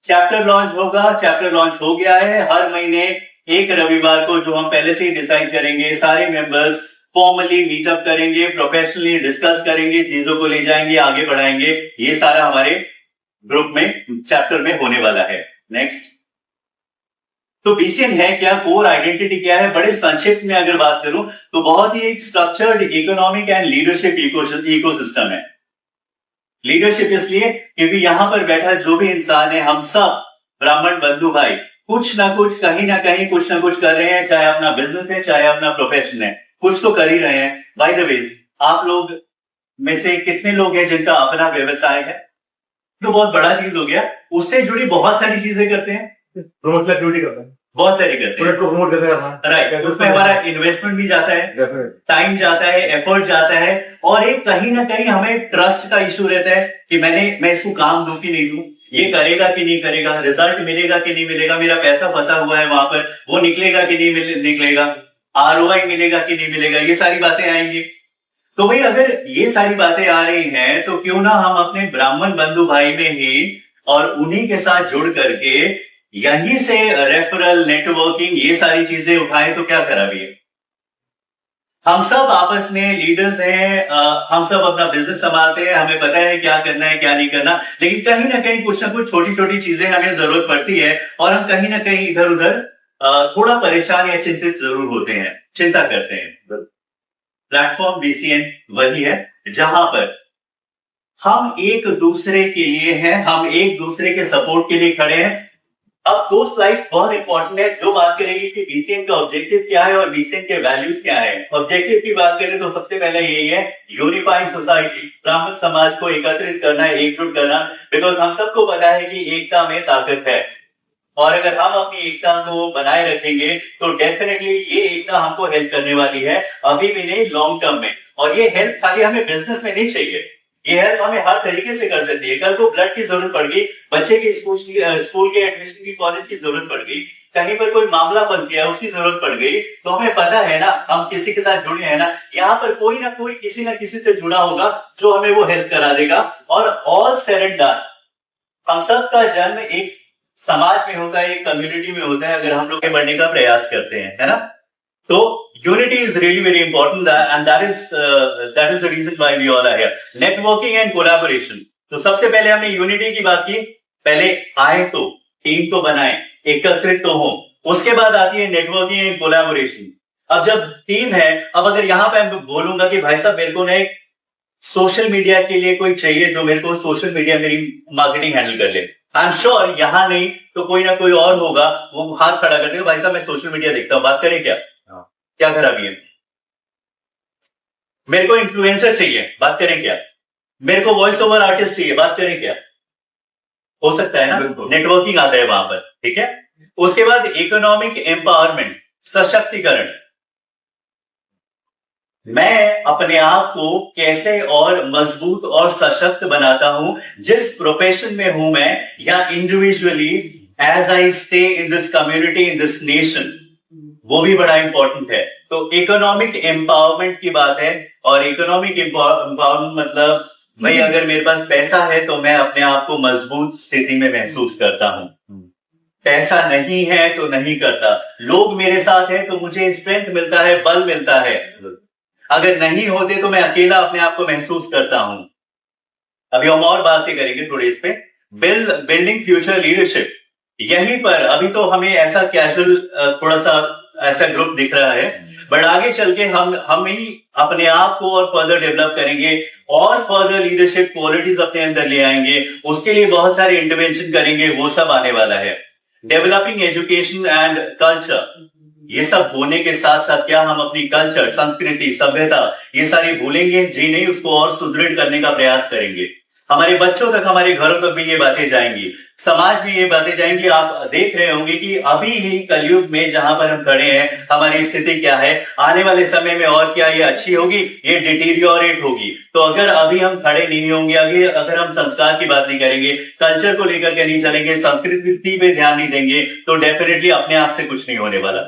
Chapter launch होगा, chapter launch हो गया है। हर महीने एक रविवार को, जो हम पहले से ही डिसाइड करेंगे, सारे मेंबर्स फॉर्मली मीटअप करेंगे, प्रोफेशनली डिस्कस करेंगे, चीजों को ले जाएंगे, आगे बढ़ाएंगे। ये सारा हमारे ग्रुप में, चैप्टर में होने वाला है। नेक्स्ट, तो बीसीएन है क्या, कोर आइडेंटिटी क्या है? बड़े संक्षिप्त में अगर बात करूं तो बहुत ही एक structured economic and leadership ecosystem है। लीडरशिप इसलिए क्योंकि यहां पर बैठा जो भी इंसान है, हम सब ब्राह्मण बंधु भाई कुछ ना कुछ, कहीं ना कहीं कुछ ना कुछ कर रहे हैं, चाहे अपना बिजनेस है, चाहे अपना प्रोफेशन है, कुछ तो कर ही रहे हैं। बाय द वे, आप लोग में से कितने लोग हैं जिनका अपना व्यवसाय है? तो बहुत बड़ा चीज हो गया। उससे जुड़ी बहुत सारी चीजें करते हैं, प्रमोशन एक्टिविटी करते हैं, बहुत सारी करते हैं, प्रोडक्ट को प्रमोट कैसे करना है, राइट। उसमें हमारा इन्वेस्टमेंट भी जाता है, टाइम जाता है, एफर्ट जाता है, और एक कहीं ना कहीं हमें ट्रस्ट का इशू रहता है कि मैं इसको काम दूं कि नहीं दूं, ये करेगा कि नहीं करेगा, रिजल्ट मिलेगा कि नहीं मिलेगा, मेरा पैसा फंसा हुआ है वहां पर, वो निकलेगा कि नहीं निकलेगा, आरओआई मिलेगा कि नहीं मिलेगा, ये सारी बातें आएंगी। तो भाई अगर ये सारी बातें आ रही हैं तो क्यों ना हम अपने ब्राह्मण बंधु भाई में ही और उन्हीं के साथ जुड़ करके यहीं से रेफरल, नेटवर्किंग, ये सारी चीजें उठाएं, तो क्या खराबी है? हम सब आपस में लीडर्स हैं, हम सब अपना बिजनेस संभालते हैं, हमें पता है क्या करना है क्या नहीं करना, लेकिन कहीं ना कहीं कुछ ना कुछ छोटी छोटी चीजें हमें जरूरत पड़ती है और हम कहीं ना कहीं इधर उधर थोड़ा परेशान या चिंतित जरूर होते हैं, चिंता करते हैं। प्लेटफॉर्म बीसीएन वही है जहां पर हम एक दूसरे के लिए हैं, हम एक दूसरे के सपोर्ट के लिए खड़े हैं। अब दो स्लाइड्स बहुत इंपॉर्टेंट है, जो बात करेगी कि बीसीएन का ऑब्जेक्टिव क्या है और बीसीएन के वैल्यूज क्या है। ऑब्जेक्टिव की बात करें तो सबसे पहले यही है, यूनिफाइंग सोसाइटी, ब्राह्मण समाज को एकत्रित करना है, एकजुट करना, बिकॉज हम सबको पता है कि एकता में ताकत है, और अगर हम अपनी एकता को बनाए रखेंगे तो डेफिनेटली ये एकता हमको हेल्प करने वाली है, अभी भी नहीं, लॉन्ग टर्म में। और ये हेल्प खाली हमें बिजनेस में नहीं चाहिए, ये हेल्प हमें हर तरीके से कर सकती है। कल को ब्लड की जरूरत पड़ गई, बच्चे की स्कूल के एडमिशन की, कॉलेज की जरूरत पड़ गई, कहीं पर कोई मामला फंस गया, उसकी जरूरत पड़ गई, तो हमें पता है ना, हम किसी के साथ जुड़े हैं ना, यहाँ पर कोई ना कोई किसी ना किसी से जुड़ा होगा जो हमें वो हेल्प करा देगा। और ऑल सेड एंड डन, हम सब का जन्म एक समाज में होता है, एक कम्युनिटी में होता है, अगर हम लोग बढ़ने का प्रयास करते हैं, है ना। तो unity is really very important and that is the reason why we all are here. Networking and collaboration, तो सबसे पहले हमने यूनिटी की बात की, पहले आए तो टीम तो बनाए, एकत्रित तो हो, उसके बाद आती है नेटवर्किंग एंड कोलैबोरेशन। अब जब टीम है, अब अगर यहां पे मैं बोलूंगा कि भाई साहब मेरे को ना एक सोशल मीडिया के लिए कोई चाहिए जो मेरे को सोशल मीडिया मेरी मार्केटिंग हैंडल कर ले, आई एम श्योर यहां नहीं तो कोई ना कोई और होगा, वो हाथ खड़ा कर देगा, भाई साहब मैं सोशल मीडिया देखता हूं, बात करें क्या? क्या खराबी है? मेरे को इन्फ्लुएंसर चाहिए, बात करें क्या? मेरे को वॉइस ओवर आर्टिस्ट चाहिए, बात करें क्या? हो सकता है ना, नेटवर्किंग आता है वहां पर, ठीक है। उसके बाद इकोनॉमिक एम्पावरमेंट, सशक्तिकरण, मैं अपने आप को कैसे और मजबूत और सशक्त बनाता हूं, जिस प्रोफेशन में हूं मैं, या individually as I stay in this community, in this nation, वो भी बड़ा इंपॉर्टेंट है। तो इकोनॉमिक एम्पावरमेंट की बात है, और इकोनॉमिक एम्पावरमेंट मतलब भाई अगर मेरे पास पैसा है तो मैं अपने आप को मजबूत स्थिति में महसूस करता हूं, पैसा नहीं है तो नहीं करता, लोग मेरे साथ हैं तो मुझे स्ट्रेंथ मिलता है, बल मिलता है, अगर नहीं होते तो मैं अकेला अपने आप को महसूस करता हूं। अभी हम और बातें करेंगे थोड़ी इस पे। बिल्डिंग फ्यूचर लीडरशिप, यहीं पर अभी तो हमें ऐसा कैजुअल थोड़ा सा ऐसा ग्रुप दिख रहा है, बट आगे चल के हम ही अपने आप को और फर्दर डेवलप करेंगे और फर्दर लीडरशिप क्वालिटीज अपने अंदर ले आएंगे, उसके लिए बहुत सारे इंटरवेंशन करेंगे, वो सब आने वाला है। डेवलपिंग एजुकेशन एंड कल्चर, ये सब होने के साथ साथ क्या हम अपनी कल्चर, संस्कृति, सभ्यता, ये सारी भूलेंगे जी नहीं, उसको और सुदृढ़ करने का प्रयास करेंगे। हमारे बच्चों तक, हमारे घरों तक भी ये बातें जाएंगी, समाज में ये बातें जाएंगी। आप देख रहे होंगे कि अभी ही कलयुग में जहां पर हम खड़े हैं, हमारी स्थिति क्या है, आने वाले समय में और क्या ये अच्छी होगी, ये डिटीरियोरेट होगी। तो अगर अभी हम खड़े नहीं होंगे, अभी अगर हम संस्कार की बात नहीं करेंगे, कल्चर को लेकर के नहीं चलेंगे, संस्कृति पे ध्यान नहीं देंगे, तो डेफिनेटली अपने आप से कुछ नहीं होने वाला।